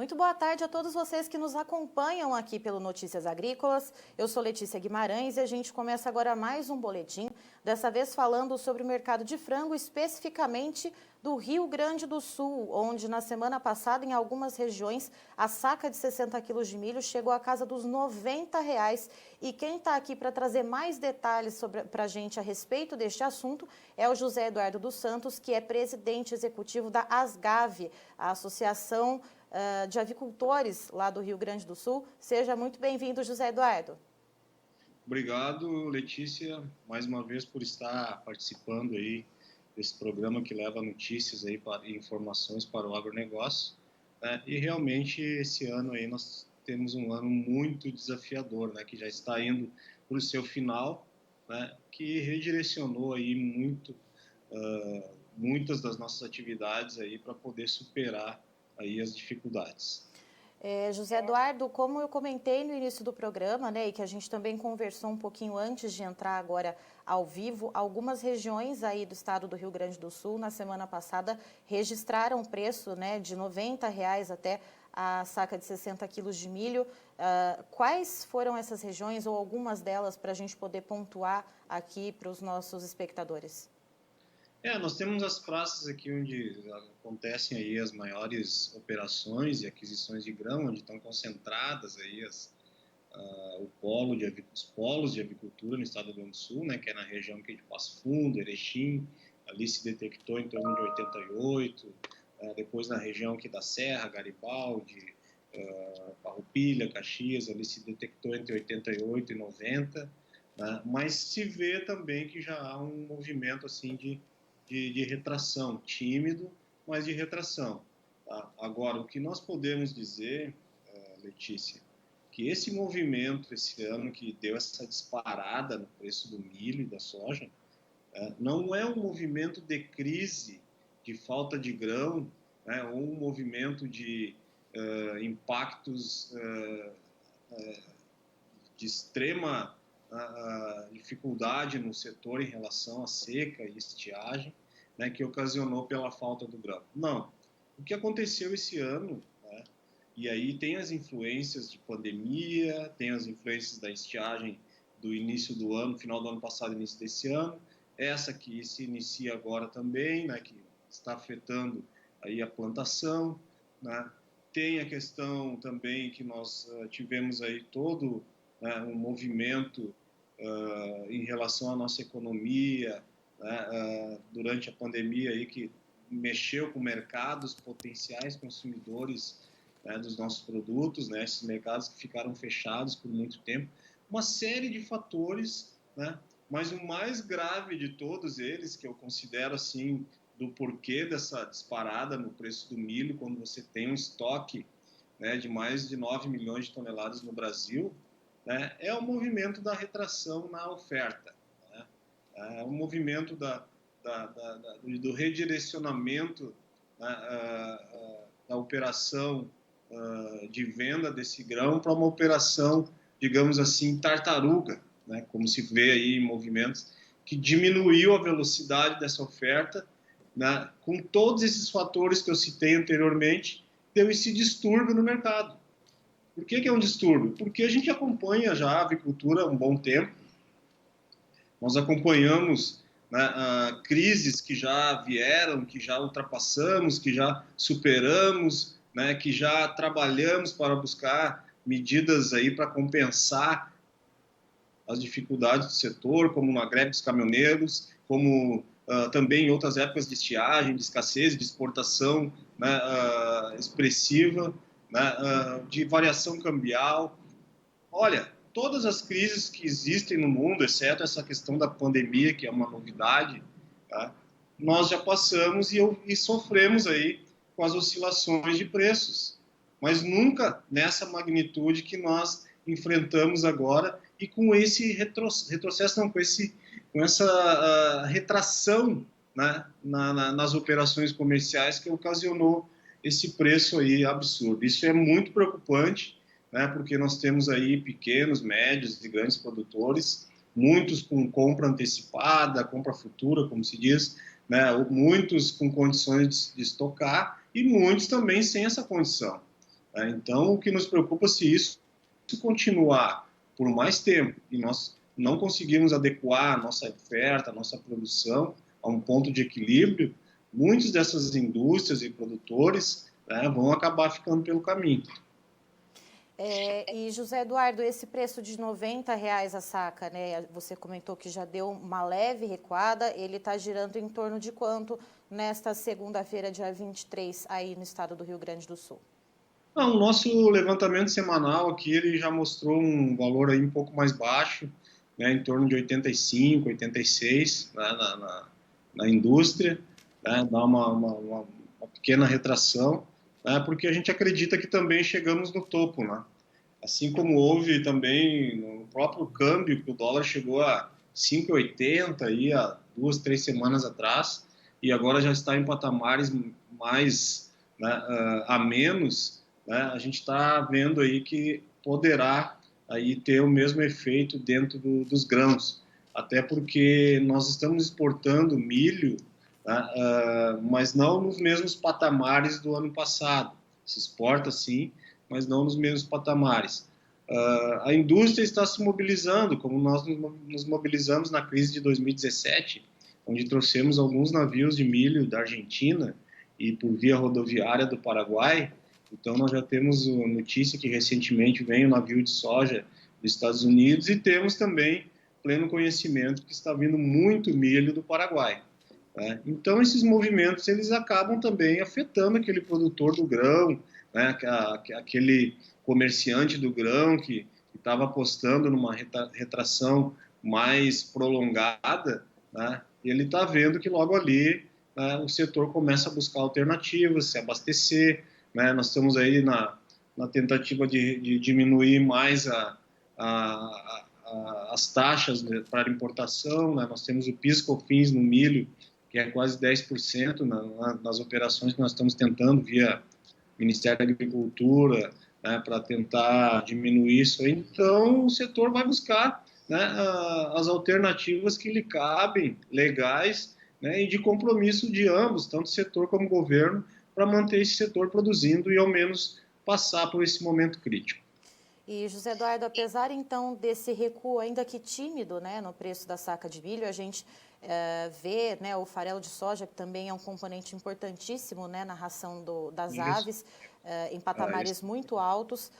Muito boa tarde a todos vocês que nos acompanham aqui pelo Notícias Agrícolas. Eu sou Letícia Guimarães e a gente começa agora mais um boletim, dessa vez falando sobre o mercado de frango, especificamente do Rio Grande do Sul, onde na semana passada, em algumas regiões, a saca de 60 quilos de milho chegou à casa dos R$90. E quem está aqui para trazer mais detalhes para a gente a respeito deste assunto é o José Eduardo dos Santos, que é presidente executivo da ASGAV, a Associação de Avicultores lá do Rio Grande do Sul. Seja muito bem-vindo, José Eduardo. Obrigado, Letícia, mais uma vez por estar participando aí desse programa que leva notícias aí e informações para o agronegócio. E realmente esse ano aí nós temos um ano muito desafiador, né, que já está indo para o seu final, né, que redirecionou aí muitas das nossas atividades aí para poder superar aí as dificuldades. José Eduardo, como eu comentei no início do programa, né, e que a gente também conversou um pouquinho antes de entrar agora ao vivo, algumas regiões aí do estado do Rio Grande do Sul, na semana passada, registraram preço, né, de R$90 até a saca de 60 quilos de milho. Quais foram essas regiões ou algumas delas para a gente poder pontuar aqui para os nossos espectadores? Nós temos as praças aqui onde acontecem aí as maiores operações e aquisições de grão, onde estão concentradas aí os polos de avicultura no estado do Rio Grande do Sul, né, que é na região aqui de Passo Fundo, Erechim, ali se detectou em torno de 88, depois na região aqui da Serra, Garibaldi, Farroupilha, Caxias, ali se detectou entre 88 e 90, né, mas se vê também que já há um movimento assim de retração, tímido, mas de retração. Tá? Agora, o que nós podemos dizer, Letícia, que esse movimento esse ano que deu essa disparada no preço do milho e da soja, não é um movimento de crise, de falta de grão, né, ou um movimento de impactos de extrema dificuldade no setor em relação à seca e estiagem, né, que ocasionou pela falta do grão. Não. O que aconteceu esse ano, né, e aí tem as influências de pandemia, tem as influências da estiagem do início do ano, final do ano passado, início desse ano, essa que se inicia agora também, né, que está afetando aí a plantação, né, tem a questão também que nós tivemos aí todo um movimento em relação à nossa economia, né, durante a pandemia aí, que mexeu com mercados potenciais consumidores, né, dos nossos produtos, né, esses mercados que ficaram fechados por muito tempo, uma série de fatores, né, mas o mais grave de todos eles, que eu considero assim, do porquê dessa disparada no preço do milho, quando você tem um estoque, né, de mais de 9 milhões de toneladas no Brasil, né, é o movimento da retração na oferta, né, é o movimento do redirecionamento, né, da operação de venda desse grão para uma operação, digamos assim, tartaruga, né, como se vê aí em movimentos, que diminuiu a velocidade dessa oferta, né, com todos esses fatores que eu citei anteriormente, deu esse distúrbio no mercado. Por que é um distúrbio? Porque a gente acompanha já a avicultura há um bom tempo, nós acompanhamos, né, crises que já vieram, que já ultrapassamos, que já superamos, né, que já trabalhamos para buscar medidas aí para compensar as dificuldades do setor, como na greve dos caminhoneiros, como também em outras épocas de estiagem, de escassez, de exportação, né, expressiva, né, de variação cambial. Olha, todas as crises que existem no mundo, exceto essa questão da pandemia, que é uma novidade, tá? Nós já passamos e sofremos aí com as oscilações de preços, mas nunca nessa magnitude que nós enfrentamos agora e com esse retrocesso, não, com essa retração, né, nas operações comerciais que ocasionou esse preço aí absurdo. Isso é muito preocupante, né, porque nós temos aí pequenos, médios e grandes produtores, muitos com compra antecipada, compra futura, como se diz, né, muitos com condições de estocar e muitos também sem essa condição. Né? Então, o que nos preocupa se isso continuar por mais tempo e nós não conseguirmos adequar a nossa oferta, a nossa produção a um ponto de equilíbrio, muitas dessas indústrias e produtores, né, vão acabar ficando pelo caminho. E José Eduardo, esse preço de R$ 90 a saca, né? Você comentou que já deu uma leve recuada, ele está girando em torno de quanto nesta segunda-feira, dia 23, aí no estado do Rio Grande do Sul? O nosso levantamento semanal aqui, ele já mostrou um valor aí um pouco mais baixo, né, em torno de 85, 86, né, na indústria, né, dá uma pequena retração, né, porque a gente acredita que também chegamos no topo, né? Assim como houve também no próprio câmbio, que o dólar chegou a 5,80 aí há 2, 3 semanas atrás, e agora já está em patamares mais, né, a menos, né, a gente está vendo aí que poderá aí ter o mesmo efeito dentro dos grãos, até porque nós estamos exportando milho, né, mas não nos mesmos patamares do ano passado. Se exporta sim, mas não nos mesmos patamares. A indústria está se mobilizando, como nós nos mobilizamos na crise de 2017, onde trouxemos alguns navios de milho da Argentina e por via rodoviária do Paraguai. Então, nós já temos notícia que recentemente veio um navio de soja dos Estados Unidos e temos também pleno conhecimento que está vindo muito milho do Paraguai. Né? Então, esses movimentos eles acabam também afetando aquele produtor do grão, né? Aquele comerciante do grão que estava apostando numa retração mais prolongada, né? Ele está vendo que logo ali, né, o setor começa a buscar alternativas, se abastecer, né? Nós estamos aí na tentativa de diminuir mais as taxas, né, para importação, né? Nós temos o PIS/COFINS no milho, que é quase 10% nas operações que nós estamos tentando via Ministério da Agricultura, né, para tentar diminuir isso aí. Então, o setor vai buscar, né, as alternativas que lhe cabem, legais, né, e de compromisso de ambos, tanto setor como governo, para manter esse setor produzindo e, ao menos, passar por esse momento crítico. E, José Eduardo, apesar, então, desse recuo ainda que tímido, né, no preço da saca de milho, a gente vê, né, o farelo de soja, que também é um componente importantíssimo, né, na ração das aves, em patamares muito altos.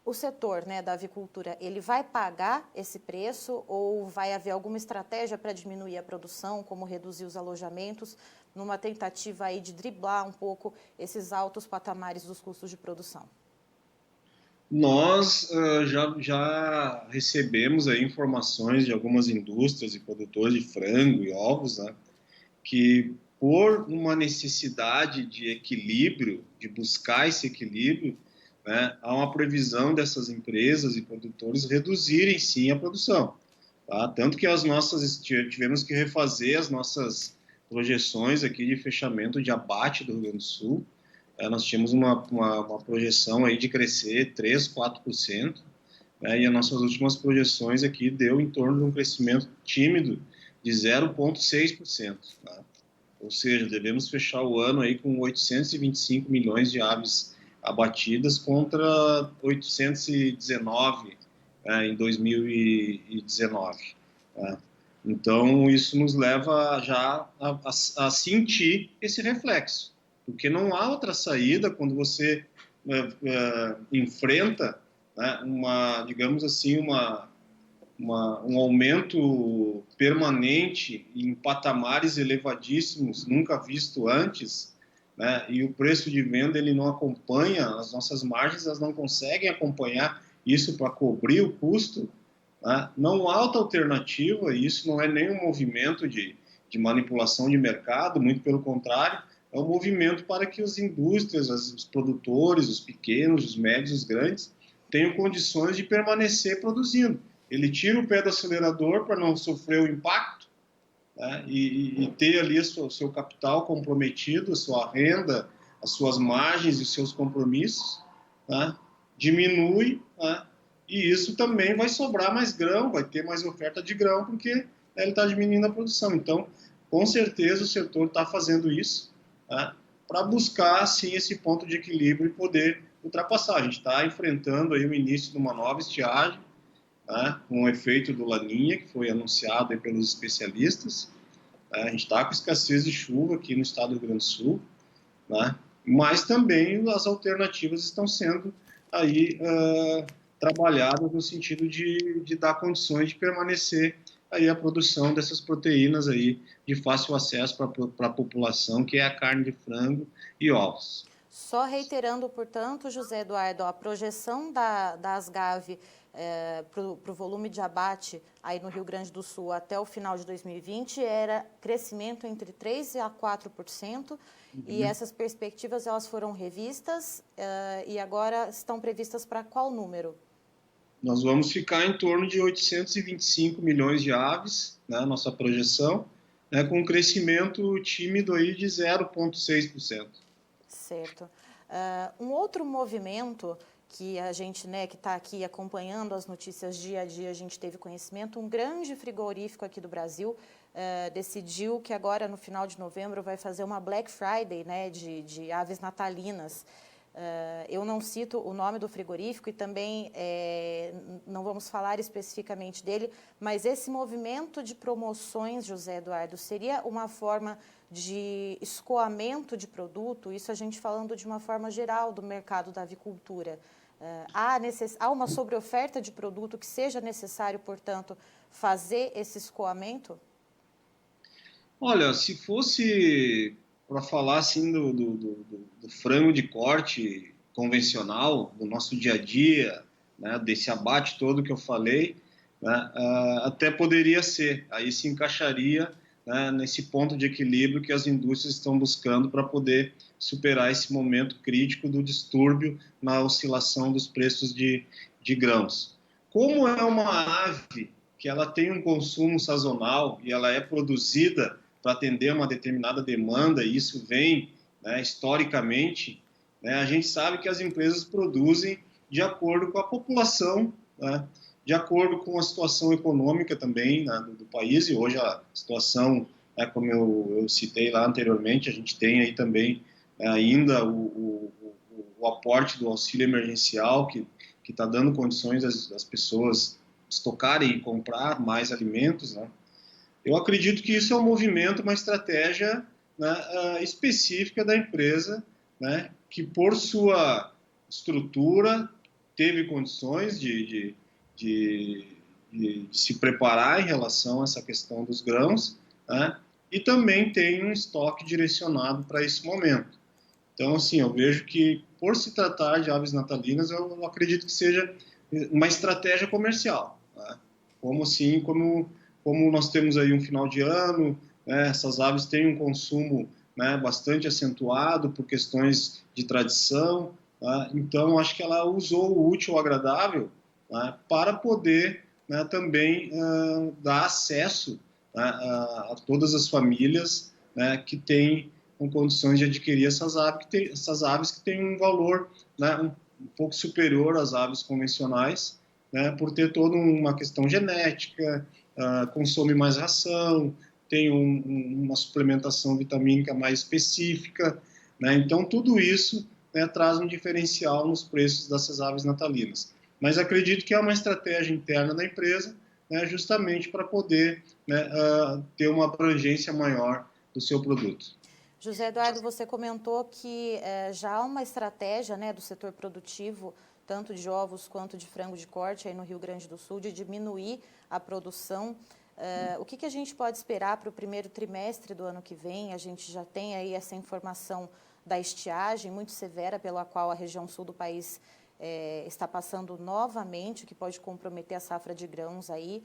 O setor, né, da avicultura, ele vai pagar esse preço ou vai haver alguma estratégia para diminuir a produção, como reduzir os alojamentos, numa tentativa aí de driblar um pouco esses altos patamares dos custos de produção? Nós já recebemos aí informações de algumas indústrias e produtores de frango e ovos, né, que por uma necessidade de equilíbrio, de buscar esse equilíbrio, né, há uma previsão dessas empresas e produtores reduzirem sim a produção. Tá? Tanto que tivemos que refazer as nossas projeções aqui de fechamento de abate do Rio Grande do Sul. Nós tínhamos uma projeção aí de crescer 3, 4%, né, e as nossas últimas projeções aqui deu em torno de um crescimento tímido de 0,6%. Tá? Ou seja, devemos fechar o ano aí com 825 milhões de aves abatidas contra 819 em 2019. Tá? Então, isso nos leva já a sentir esse reflexo, porque não há outra saída quando você enfrenta, né, digamos assim, um aumento permanente em patamares elevadíssimos, nunca visto antes, né, e o preço de venda ele não acompanha, as nossas margens elas não conseguem acompanhar isso para cobrir o custo, né, não há outra alternativa, e isso não é nenhum movimento de manipulação de mercado, muito pelo contrário, é um movimento para que as indústrias, os produtores, os pequenos, os médios, os grandes, tenham condições de permanecer produzindo. Ele tira o pé do acelerador para não sofrer o impacto, né, e ter ali o seu capital comprometido, a sua renda, as suas margens e os seus compromissos, né, diminui, né, e isso também vai sobrar mais grão, vai ter mais oferta de grão, porque, né, ele está diminuindo a produção. Então, com certeza, o setor está fazendo isso, né, para buscar, sim, esse ponto de equilíbrio e poder ultrapassar. A gente está enfrentando aí o início de uma nova estiagem, né, com o efeito do Laninha, que foi anunciado aí pelos especialistas. A gente está com escassez de chuva aqui no estado do Rio Grande do Sul, né, mas também as alternativas estão sendo aí trabalhadas no sentido de dar condições de permanecer aí a produção dessas proteínas aí de fácil acesso para a população, que é a carne de frango e ovos. Só reiterando, portanto, José Eduardo, a projeção da Asgave para o volume de abate aí no Rio Grande do Sul até o final de 2020 era crescimento entre 3% a 4%, e essas perspectivas elas foram revistas e agora estão previstas para qual número? Nós vamos ficar em torno de 825 milhões de aves, né, nossa projeção, né, com um crescimento tímido aí de 0,6%. Certo. Um outro movimento que a gente, né, que está aqui acompanhando as notícias dia a dia, a gente teve conhecimento, um grande frigorífico aqui do Brasil decidiu que agora no final de novembro vai fazer uma Black Friday, né, de aves natalinas. Eu não cito o nome do frigorífico e também não vamos falar especificamente dele, mas esse movimento de promoções, José Eduardo, seria uma forma de escoamento de produto, isso a gente falando de uma forma geral do mercado da avicultura. Há uma sobreoferta de produto que seja necessário, portanto, fazer esse escoamento? Olha, se fosse para falar assim do frango de corte convencional, do nosso dia a dia, né, desse abate todo que eu falei, né, até poderia ser, aí se encaixaria, né, nesse ponto de equilíbrio que as indústrias estão buscando para poder superar esse momento crítico do distúrbio na oscilação dos preços de grãos. Como é uma ave que ela tem um consumo sazonal e ela é produzida para atender uma determinada demanda, e isso vem, né, historicamente, né, a gente sabe que as empresas produzem de acordo com a população, né, de acordo com a situação econômica também, né, do país, e hoje a situação, né, como eu citei lá anteriormente, a gente tem aí também ainda o aporte do auxílio emergencial, que está dando condições das pessoas estocarem e comprar mais alimentos, né. Eu acredito que isso é um movimento, uma estratégia, né, específica da empresa, né, que por sua estrutura teve condições de se preparar em relação a essa questão dos grãos, né, e também tem um estoque direcionado para esse momento. Então, assim, eu vejo que, por se tratar de aves natalinas, eu acredito que seja uma estratégia comercial, né, como nós temos aí um final de ano, né, essas aves têm um consumo, né, bastante acentuado por questões de tradição, né, então acho que ela usou o útil ao agradável, né, para poder, né, também dar acesso, né, a todas as famílias, né, que têm com condições de adquirir essas aves que têm um valor, né, um pouco superior às aves convencionais, né, por ter toda uma questão genética, consome mais ração, tem uma suplementação vitamínica mais específica, né? Então tudo isso, né, traz um diferencial nos preços dessas aves natalinas. Mas acredito que é uma estratégia interna da empresa, né, justamente para poder, né, ter uma abrangência maior do seu produto. José Eduardo, você comentou que já há uma estratégia, né, do setor produtivo, tanto de ovos quanto de frango de corte aí no Rio Grande do Sul, de diminuir a produção. O que a gente pode esperar para o primeiro trimestre do ano que vem? A gente já tem aí essa informação da estiagem muito severa pela qual a região sul do país está passando novamente, o que pode comprometer a safra de grãos aí.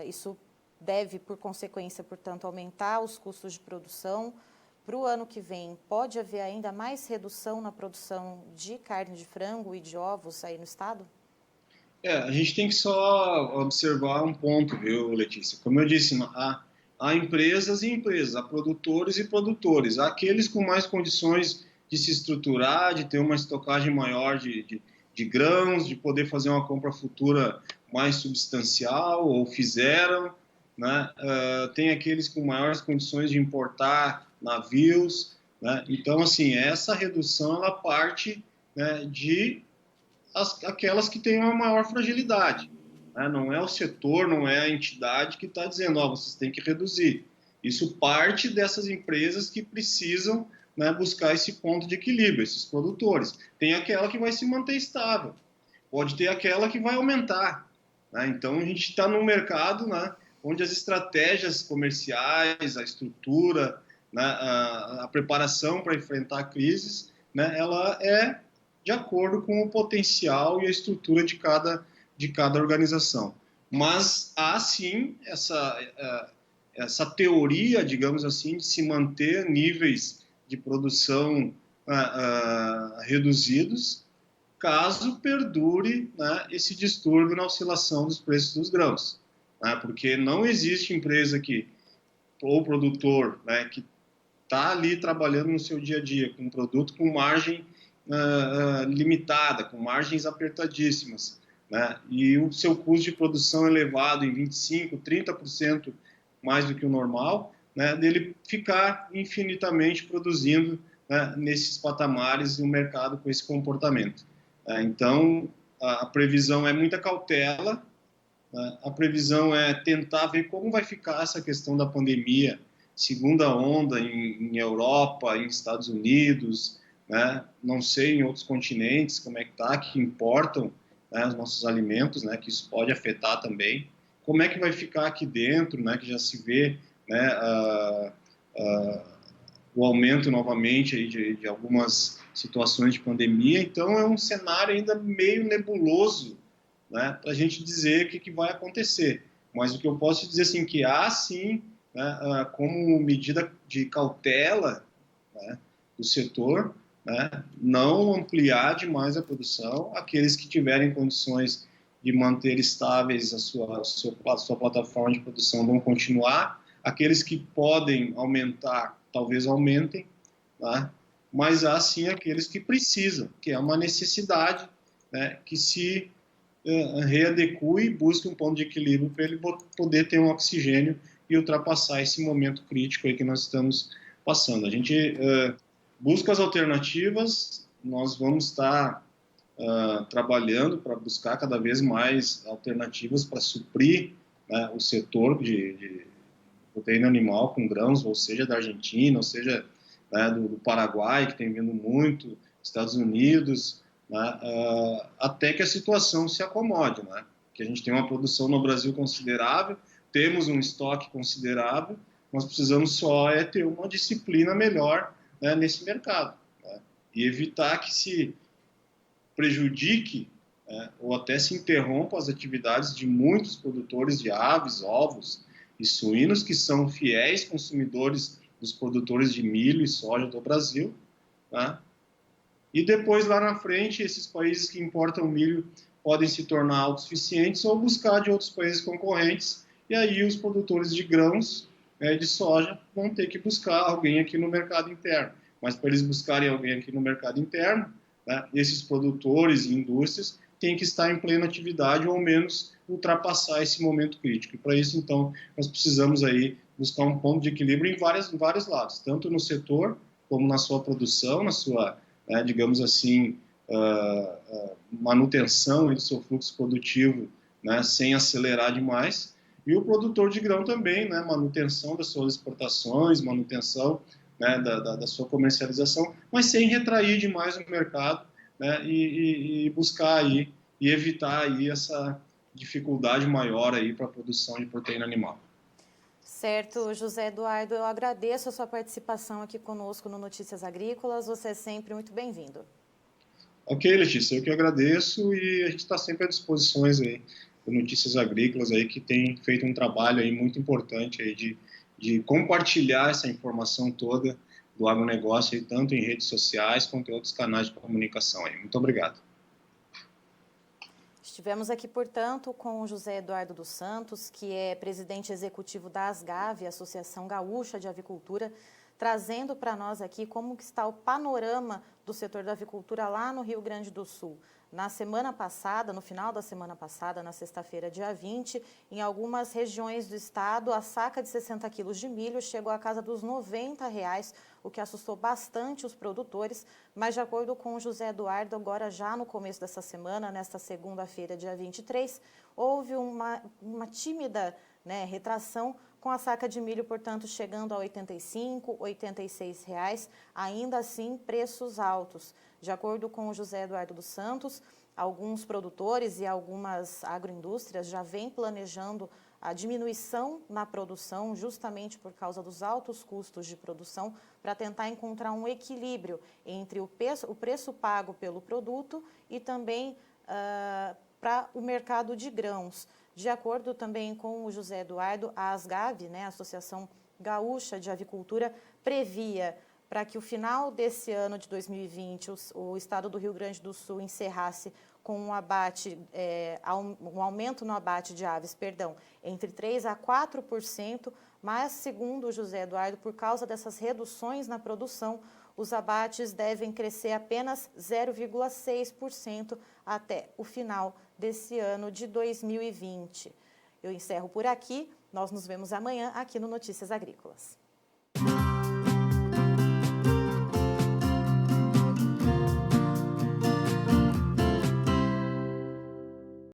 Isso deve, por consequência, portanto, aumentar os custos de produção. Para o ano que vem, pode haver ainda mais redução na produção de carne de frango e de ovos aí no estado? A gente tem que só observar um ponto, viu, Letícia? Como eu disse, há empresas e empresas, há produtores e produtores. Há aqueles com mais condições de se estruturar, de ter uma estocagem maior de grãos, de poder fazer uma compra futura mais substancial, ou fizeram, né? Tem aqueles com maiores condições de importar navios, né? Então, assim, essa redução, ela parte, né, de aquelas que têm uma maior fragilidade, né? Não é o setor, não é a entidade que está dizendo, vocês têm que reduzir. Isso parte dessas empresas que precisam, né, buscar esse ponto de equilíbrio, esses produtores. Tem aquela que vai se manter estável, pode ter aquela que vai aumentar, né? Então, a gente está num mercado, né, onde as estratégias comerciais, a estrutura, né, a preparação para enfrentar crises, né, ela é de acordo com o potencial e a estrutura de cada organização. Mas há sim essa teoria, digamos assim, de se manter níveis de produção reduzidos, caso perdure, né, esse distúrbio na oscilação dos preços dos grãos, né, porque não existe empresa ou produtor, né, que está ali trabalhando no seu dia a dia com um produto com margem limitada, com margens apertadíssimas, né, e o seu custo de produção elevado em 25%, 30% mais do que o normal, né, dele ficar infinitamente produzindo, né, nesses patamares no mercado com esse comportamento. Então, a previsão é muita cautela, né? A previsão é tentar ver como vai ficar essa questão da pandemia, segunda onda em Europa, em Estados Unidos, né? Não sei em outros continentes como é que está, que importam, né, os nossos alimentos, né, que isso pode afetar também. Como é que vai ficar aqui dentro, né, que já se vê, né, o aumento novamente aí de algumas situações de pandemia. Então, é um cenário ainda meio nebuloso, né, para a gente dizer o que vai acontecer. Mas o que eu posso dizer assim que há sim, né, como medida de cautela, né, do setor, né, não ampliar demais a produção. Aqueles que tiverem condições de manter estáveis a sua plataforma de produção vão continuar. Aqueles que podem aumentar, talvez aumentem, tá? Mas há sim aqueles que precisam, que é uma necessidade, né, que se readecue e busque um ponto de equilíbrio para ele poder ter um oxigênio e ultrapassar esse momento crítico aí que nós estamos passando. A gente busca as alternativas, nós vamos estar trabalhando para buscar cada vez mais alternativas para suprir, né, o setor de proteína animal com grãos, ou seja, da Argentina, ou seja, né, do Paraguai, que tem vindo muito, Estados Unidos, né, até que a situação se acomode, né? Que a gente tem uma produção no Brasil considerável, temos um estoque considerável, nós precisamos só ter uma disciplina melhor, né, nesse mercado, né? E evitar que se prejudique, né, ou até se interrompa as atividades de muitos produtores de aves, ovos e suínos, que são fiéis consumidores dos produtores de milho e soja do Brasil, tá? E depois, lá na frente, esses países que importam milho podem se tornar autossuficientes ou buscar de outros países concorrentes, e aí os produtores de grãos, de soja, vão ter que buscar alguém aqui no mercado interno. Mas para eles buscarem alguém aqui no mercado interno, né, esses produtores e indústrias têm que estar em plena atividade ou ao menos ultrapassar esse momento crítico. E para isso, então, nós precisamos aí buscar um ponto de equilíbrio em vários lados, tanto no setor como na sua produção, na sua, digamos assim, manutenção do seu fluxo produtivo, né, sem acelerar demais, e o produtor de grão também, né, manutenção das suas exportações, manutenção, né, da sua comercialização, mas sem retrair demais o mercado, né, e buscar aí e evitar aí essa dificuldade maior aí para a produção de proteína animal. Certo, José Eduardo, eu agradeço a sua participação aqui conosco no Notícias Agrícolas, você é sempre muito bem-vindo. Ok, Letícia, eu que agradeço e a gente está sempre à disposição aí do Notícias Agrícolas aí, que tem feito um trabalho aí muito importante aí de compartilhar essa informação toda do agronegócio aí, tanto em redes sociais quanto em outros canais de comunicação aí. Muito obrigado. Estivemos aqui, portanto, com o José Eduardo dos Santos, que é presidente executivo da ASGAV, Associação Gaúcha de Avicultura, trazendo para nós aqui como que está o panorama do setor da avicultura lá no Rio Grande do Sul. na semana passada, no final da semana passada, na sexta-feira, dia 20, em algumas regiões do estado, a saca de 60 quilos de milho chegou à casa dos R$ 90, o que assustou bastante os produtores, mas de acordo com o José Eduardo, agora já no começo dessa semana, nesta segunda-feira, dia 23, houve uma tímida retração, com a saca de milho, portanto, chegando a R$ 85, R$ 86, ainda assim preços altos. De acordo com o José Eduardo dos Santos, alguns produtores e algumas agroindústrias já vêm planejando a diminuição na produção justamente por causa dos altos custos de produção para tentar encontrar um equilíbrio entre o preço pago pelo produto e também para o mercado de grãos. De acordo também com o José Eduardo, a ASGAV, a Associação Gaúcha de Avicultura, previa para que o final desse ano de 2020 o estado do Rio Grande do Sul encerrasse com um aumento no abate de aves, entre 3% a 4%, mas, segundo o José Eduardo, por causa dessas reduções na produção, os abates devem crescer apenas 0,6% até o final desse ano de 2020. Eu encerro por aqui, nós nos vemos amanhã aqui no Notícias Agrícolas.